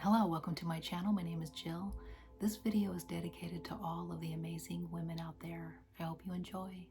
Hello, welcome to my channel. My name is Jill. This video is dedicated to all of the amazing women out there. I hope you enjoy.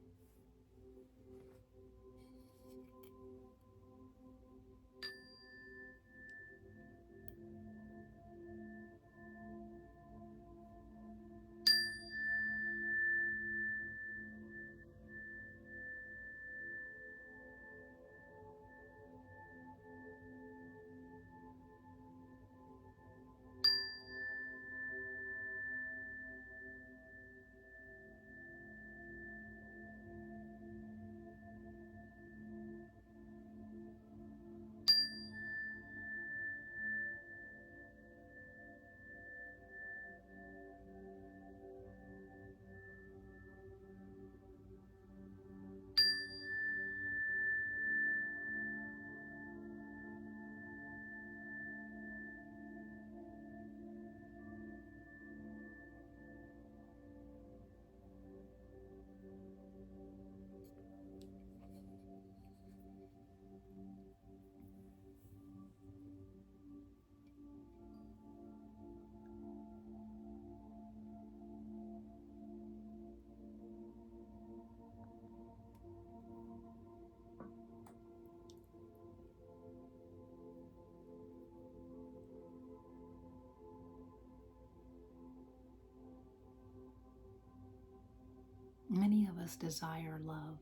Many of us desire love.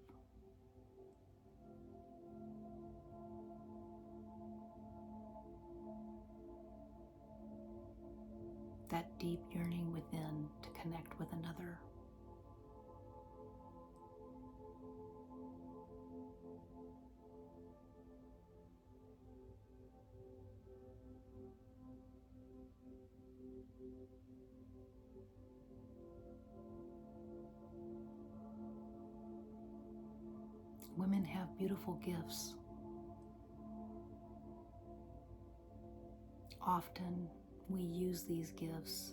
That deep yearning within to connect with another. Women have beautiful gifts. Often we use these gifts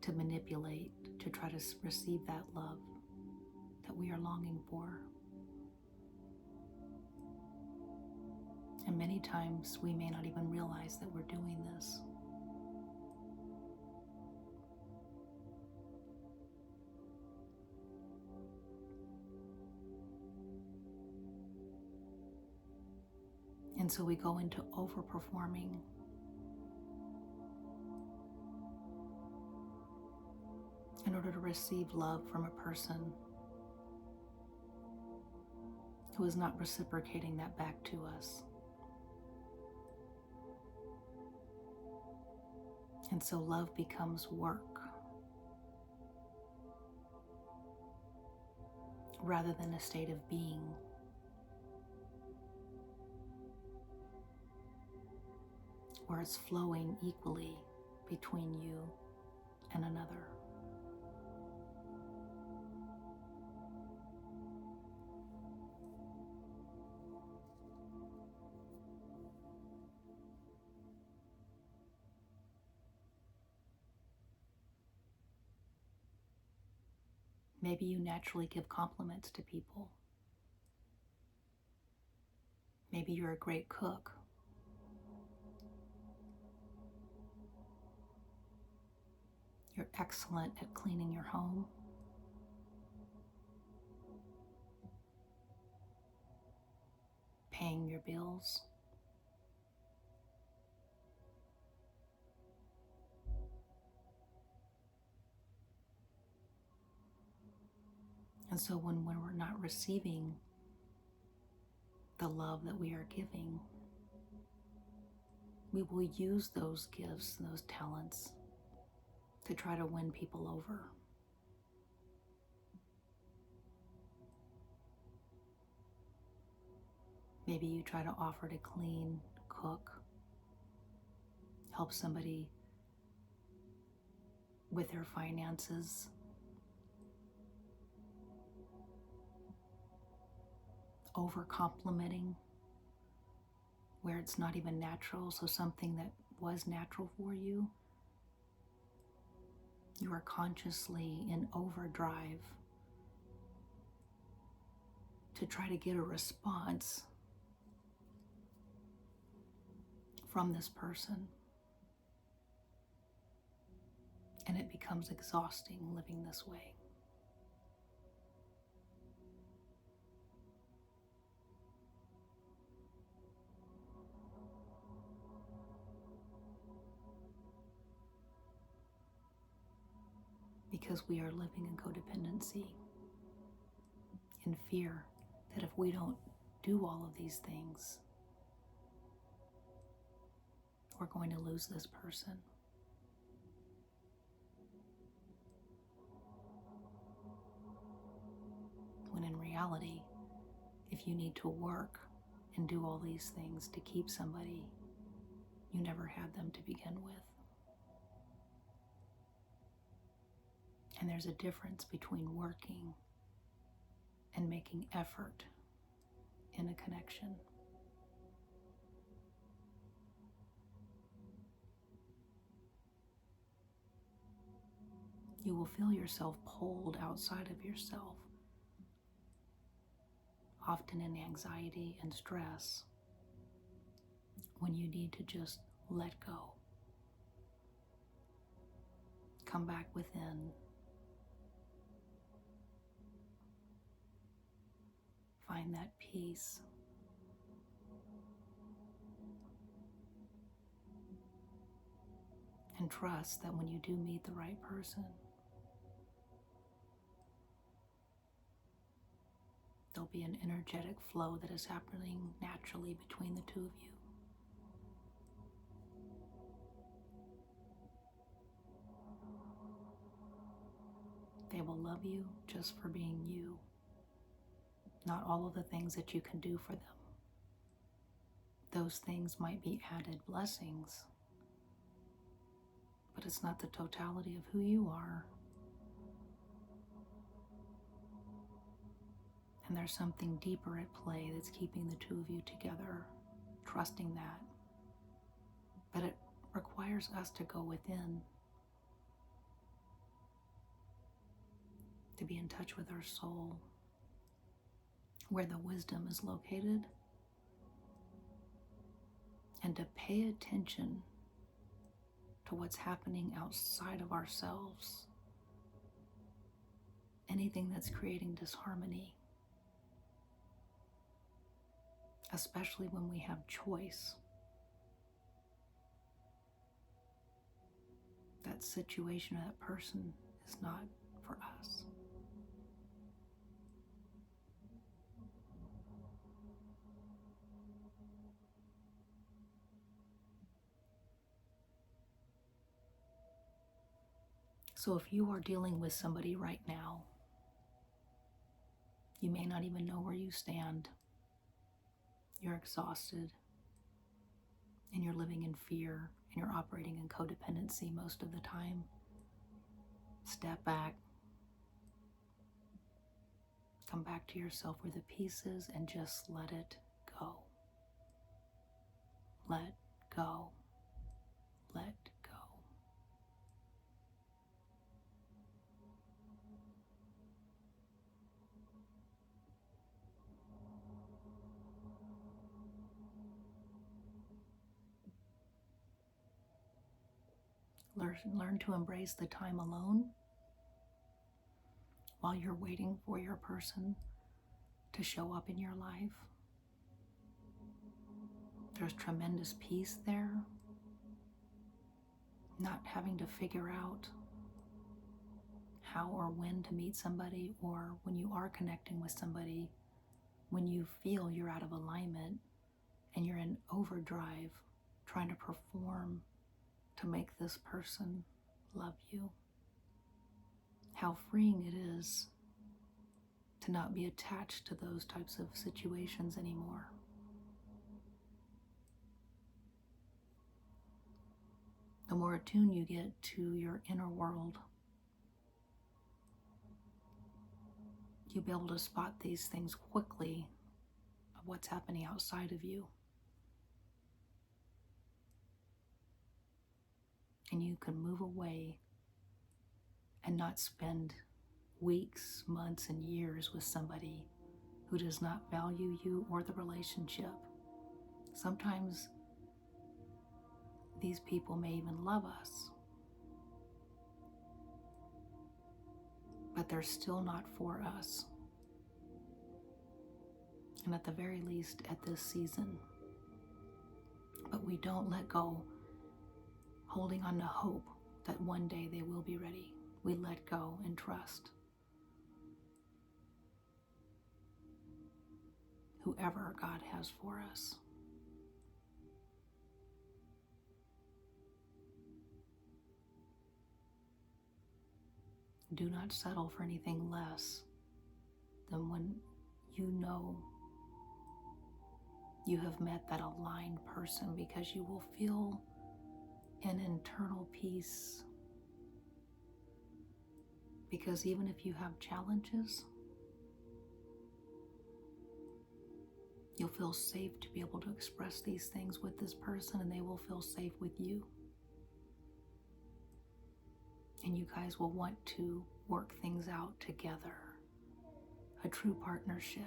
to manipulate, to try to receive that love that we are longing for. And many times we may not even realize that we're doing this. And so we go into overperforming. In order to receive love from a person who is not reciprocating that back to us. And so love becomes work rather than a state of being. Where it's flowing equally between you and another. Maybe you naturally give compliments to people. Maybe you're a great cook. You're excellent at cleaning your home. Paying your bills. And so when we're not receiving the love that we are giving, we will use those gifts and those talents to try to win people over. Maybe you try to offer to clean, cook, help somebody with their finances. Over complimenting where it's not even natural, so something that was natural for you, you are consciously in overdrive to try to get a response from this person. And it becomes exhausting living this way. Because we are living in codependency, in fear that if we don't do all of these things, we're going to lose this person. When in reality, if you need to work and do all these things to keep somebody, you never had them to begin with. And there's a difference between working and making effort in a connection. You will feel yourself pulled outside of yourself, often in anxiety and stress, when you need to just let go. Come back within. Find that peace. And trust that when you do meet the right person, there'll be an energetic flow that is happening naturally between the two of you. They will love you just for being you, not all of the things that you can do for them. Those things might be added blessings, but it's not the totality of who you are. And there's something deeper at play that's keeping the two of you together, trusting that. But it requires us to go within, to be in touch with our soul, where the wisdom is located, and to pay attention to what's happening outside of ourselves. Anything that's creating disharmony, especially when we have choice. That situation or that person is not for us. So if you are dealing with somebody right now, you may not even know where you stand. You're exhausted, and you're living in fear, and you're operating in codependency most of the time. Step back. Come back to yourself where the peace is and just let it go. Let go. Let go. Learn to embrace the time alone while you're waiting for your person to show up in your life. There's tremendous peace there. Not having to figure out how or when to meet somebody, or when you are connecting with somebody, when you feel you're out of alignment and you're in overdrive, trying to perform to make this person love you. How freeing it is to not be attached to those types of situations anymore. The more attuned you get to your inner world, you'll be able to spot these things quickly of what's happening outside of you. And you can move away and not spend weeks, months, and years with somebody who does not value you or the relationship. Sometimes these people may even love us, but they're still not for us. And at the very least, at this season. But we don't let go, holding on to hope that one day they will be ready. We let go and trust whoever God has for us. Do not settle for anything less than when you know you have met that aligned person, because you will feel an internal peace. Because even if you have challenges, you'll feel safe to be able to express these things with this person, and they will feel safe with you. And you guys will want to work things out together. A true partnership.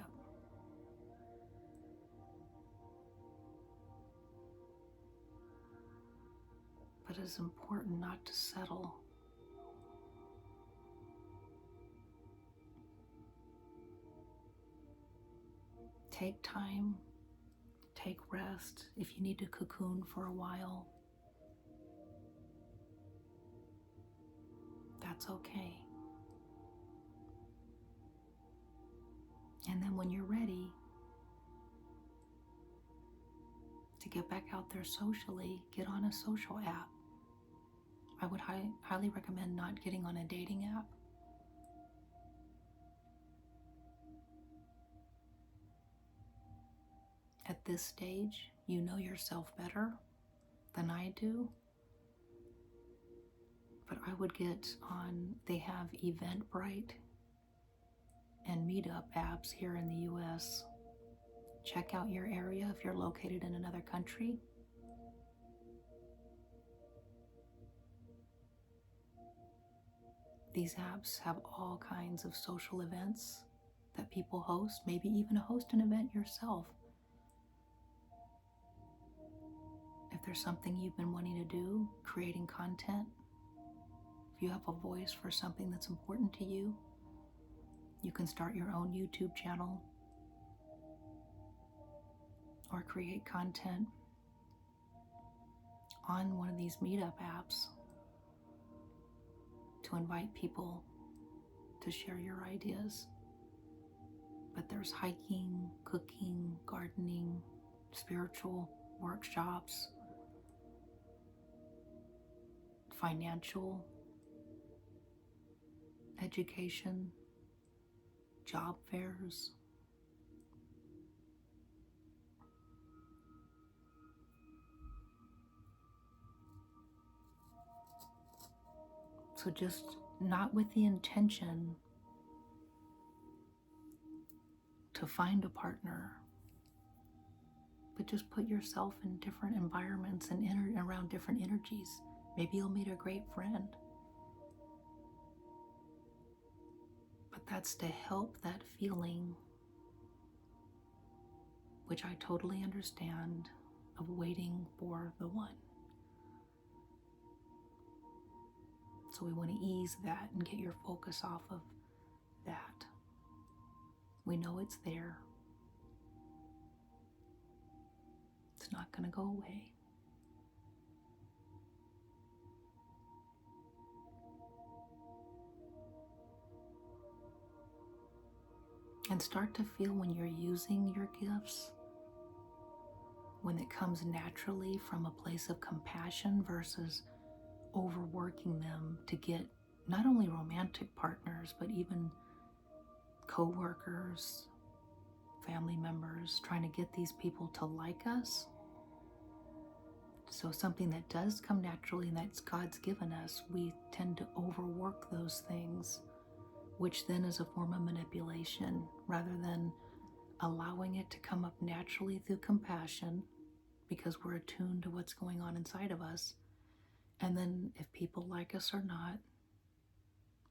But it's important not to settle. Take time, take rest. If you need to cocoon for a while, that's okay. And then when you're ready to get back out there socially, get on a social app. I would highly recommend not getting on a dating app. At this stage, you know yourself better than I do. But I would get on, they have Eventbrite and Meetup apps here in the US. Check out your area if you're located in another country. These apps have all kinds of social events that people host, maybe even host an event yourself. If there's something you've been wanting to do, creating content, if you have a voice for something that's important to you, you can start your own YouTube channel or create content on one of these meetup apps to invite people to share your ideas. But there's hiking, cooking, gardening, spiritual workshops, financial, education, job fairs. So just not with the intention to find a partner, but just put yourself in different environments and around different energies. Maybe you'll meet a great friend. But that's to help that feeling, which I totally understand, of waiting for the one. So we want to ease that and get your focus off of that. We know it's there. It's not going to go away. And start to feel when you're using your gifts, when it comes naturally from a place of compassion versus overworking them to get not only romantic partners, but even co-workers, family members, trying to get these people to like us. So something that does come naturally and that's God's given us, we tend to overwork those things, which then is a form of manipulation rather than allowing it to come up naturally through compassion, because we're attuned to what's going on inside of us. And then if people like us or not,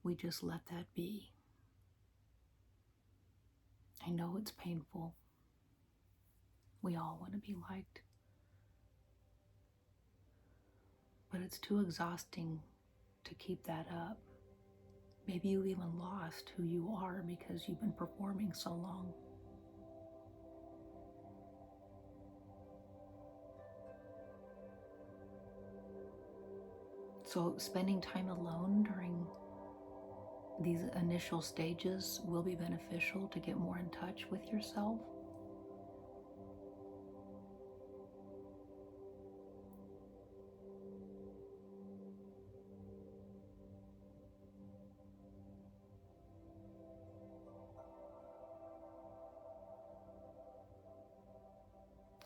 we just let that be. I know it's painful. We all want to be liked. But it's too exhausting to keep that up. Maybe you even lost who you are because you've been performing so long. So spending time alone during these initial stages will be beneficial to get more in touch with yourself.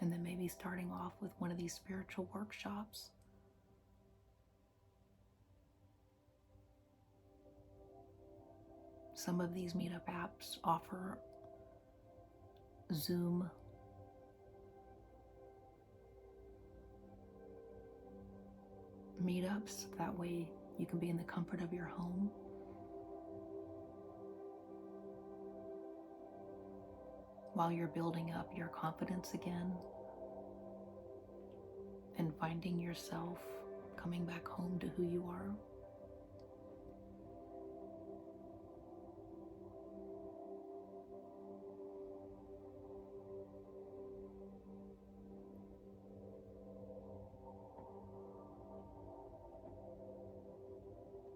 And then maybe starting off with one of these spiritual workshops. Some of these meetup apps offer Zoom meetups. That way you can be in the comfort of your home. While you're building up your confidence again and finding yourself coming back home to who you are.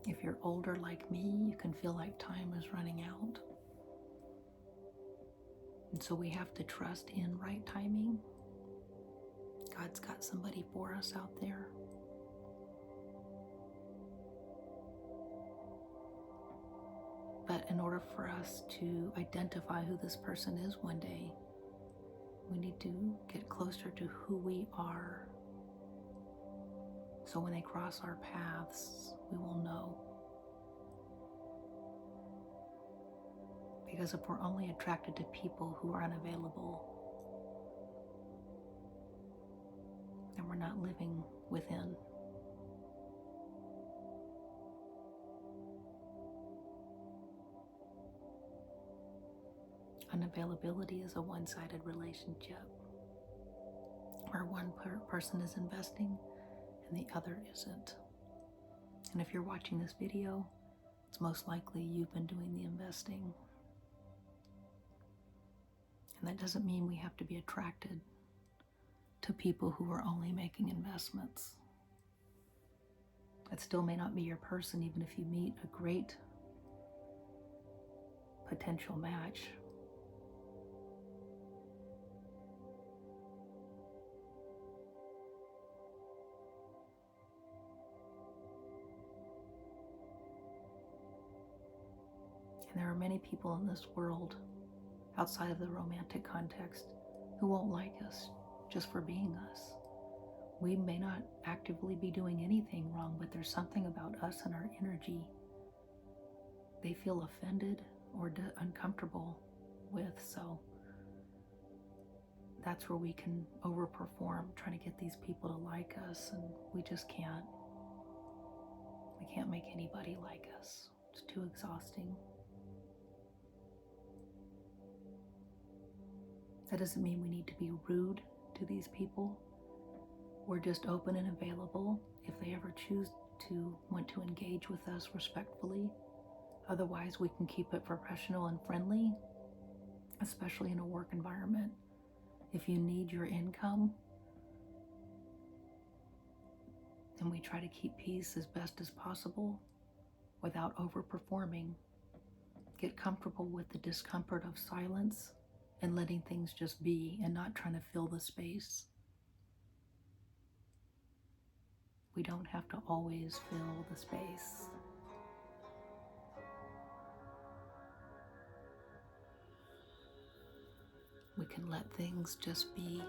If you're older like me, you can feel like time is running out. And so we have to trust in right timing. God's got somebody for us out there. But in order for us to identify who this person is one day, we need to get closer to who we are. So when they cross our paths, we will know. Because if we're only attracted to people who are unavailable, then we're not living within. Unavailability is a one-sided relationship where one person is investing and the other isn't. And if you're watching this video, it's most likely you've been doing the investing. And that doesn't mean we have to be attracted to people who are only making investments. That still may not be your person, even if you meet a great potential match. And there are many people in this world, outside of the romantic context, who won't like us just for being us. We may not actively be doing anything wrong, but there's something about us and our energy they feel offended or uncomfortable with. So that's where we can overperform, trying to get these people to like us, and we just can't. We can't make anybody like us. It's too exhausting. That doesn't mean we need to be rude to these people. We're just open and available if they ever choose to want to engage with us respectfully. Otherwise, we can keep it professional and friendly, especially in a work environment. If you need your income, then we try to keep peace as best as possible without overperforming. Get comfortable with the discomfort of silence and letting things just be and not trying to fill the space. We don't have to always fill the space. We can let things just be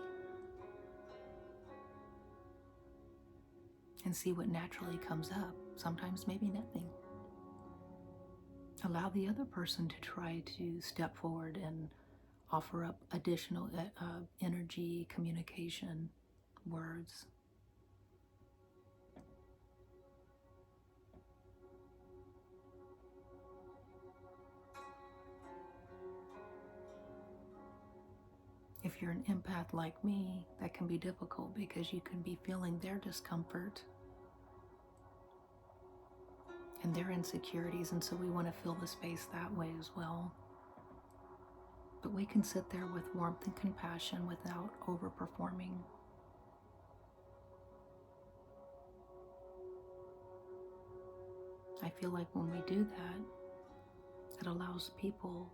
and see what naturally comes up. Sometimes maybe nothing. Allow the other person to try to step forward and offer up additional energy, communication, words. If you're an empath like me, that can be difficult because you can be feeling their discomfort. And their insecurities, and so we want to fill the space that way as well. But we can sit there with warmth and compassion without overperforming. I feel like when we do that, it allows people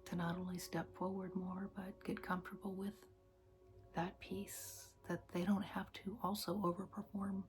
to not only step forward more, but get comfortable with that piece, that they don't have to also overperform.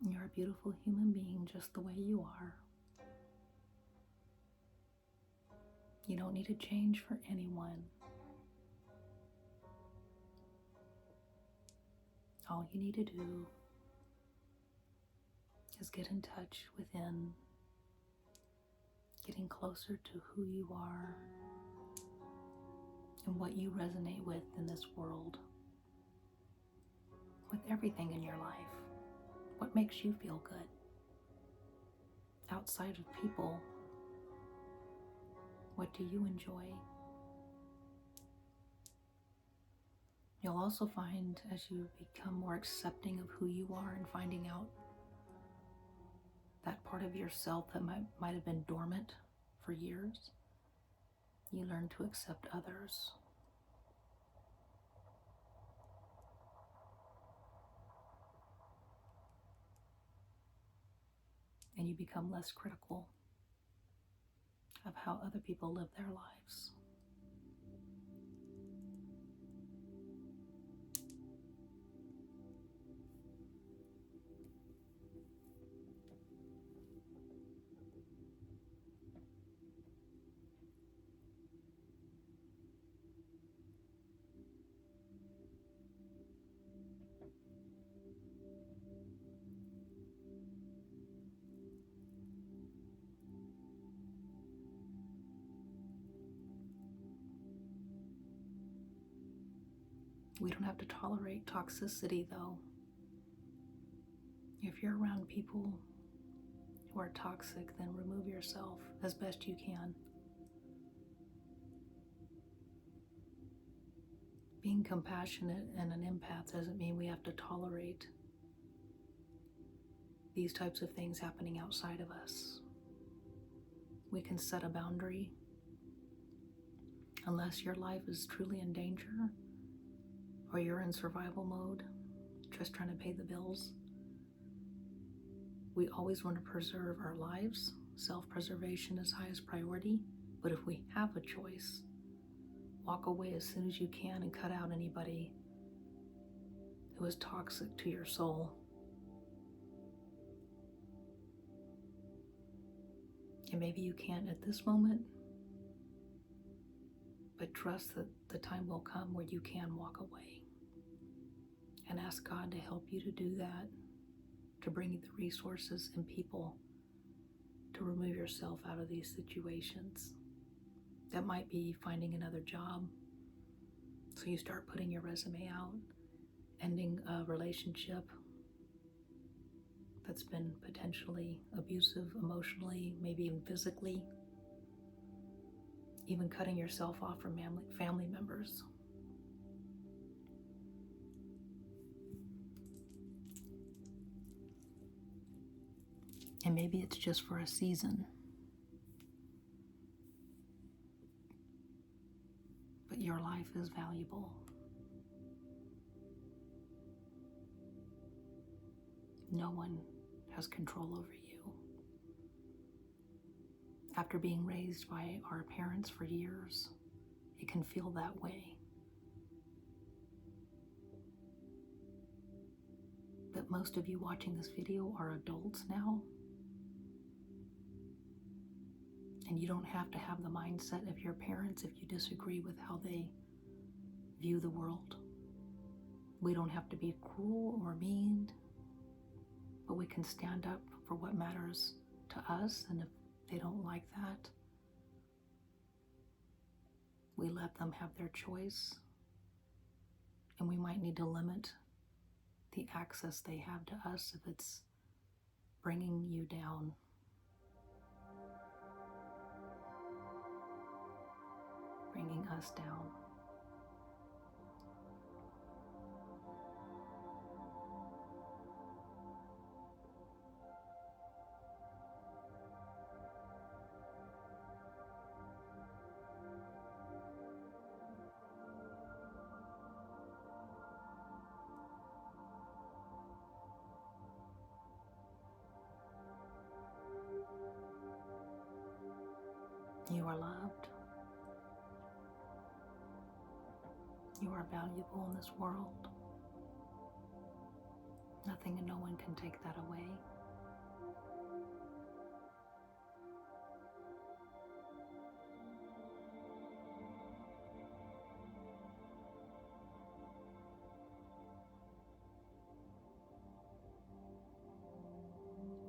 You're a beautiful human being just the way you are. You don't need to change for anyone. All you need to do is get in touch within, getting closer to who you are and what you resonate with in this world, with everything in your life. What makes you feel good? Outside of people, what do you enjoy? You'll also find, as you become more accepting of who you are and finding out that part of yourself that might have been dormant for years, you learn to accept others. And you become less critical of how other people live their lives. We don't have to tolerate toxicity, though. If you're around people who are toxic, then remove yourself as best you can. Being compassionate and an empath doesn't mean we have to tolerate these types of things happening outside of us. We can set a boundary. Unless your life is truly in danger or you're in survival mode, just trying to pay the bills, we always want to preserve our lives. Self-preservation is highest priority. But if we have a choice, walk away as soon as you can and cut out anybody who is toxic to your soul. And maybe you can't at this moment, but trust that the time will come where you can walk away. And ask God to help you to do that, to bring you the resources and people to remove yourself out of these situations. That might be finding another job, so you start putting your resume out, ending a relationship that's been potentially abusive emotionally, maybe even physically, even cutting yourself off from family members. And maybe it's just for a season. But your life is valuable. No one has control over you. After being raised by our parents for years, it can feel that way. But most of you watching this video are adults now, And you don't have to have the mindset of your parents if you disagree with how they view the world. We don't have to be cruel or mean, but we can stand up for what matters to us. And if they don't like that, we let them have their choice. And we might need to limit the access they have to us if it's bringing you down. Bringing us down. You are loved. You are valuable in this world. Nothing and no one can take that away.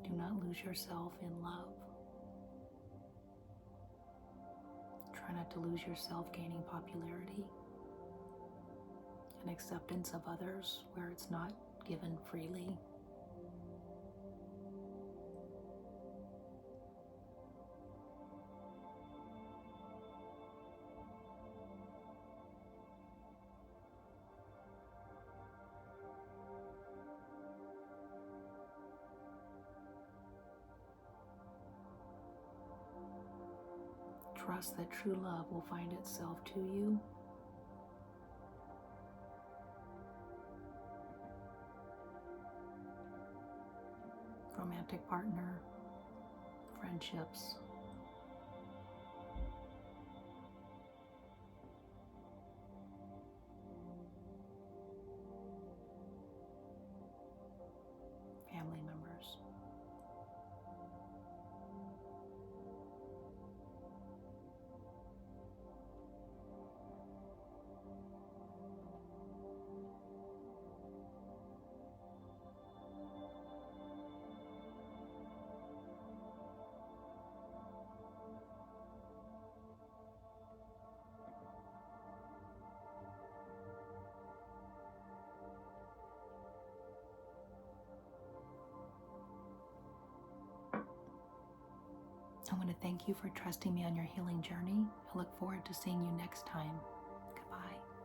Do not lose yourself in love. Try not to lose yourself gaining popularity and acceptance of others where it's not given freely. Trust that true love will find itself to you. Romantic partner, friendships, family members. I want to thank you for trusting me on your healing journey. I look forward to seeing you next time. Goodbye.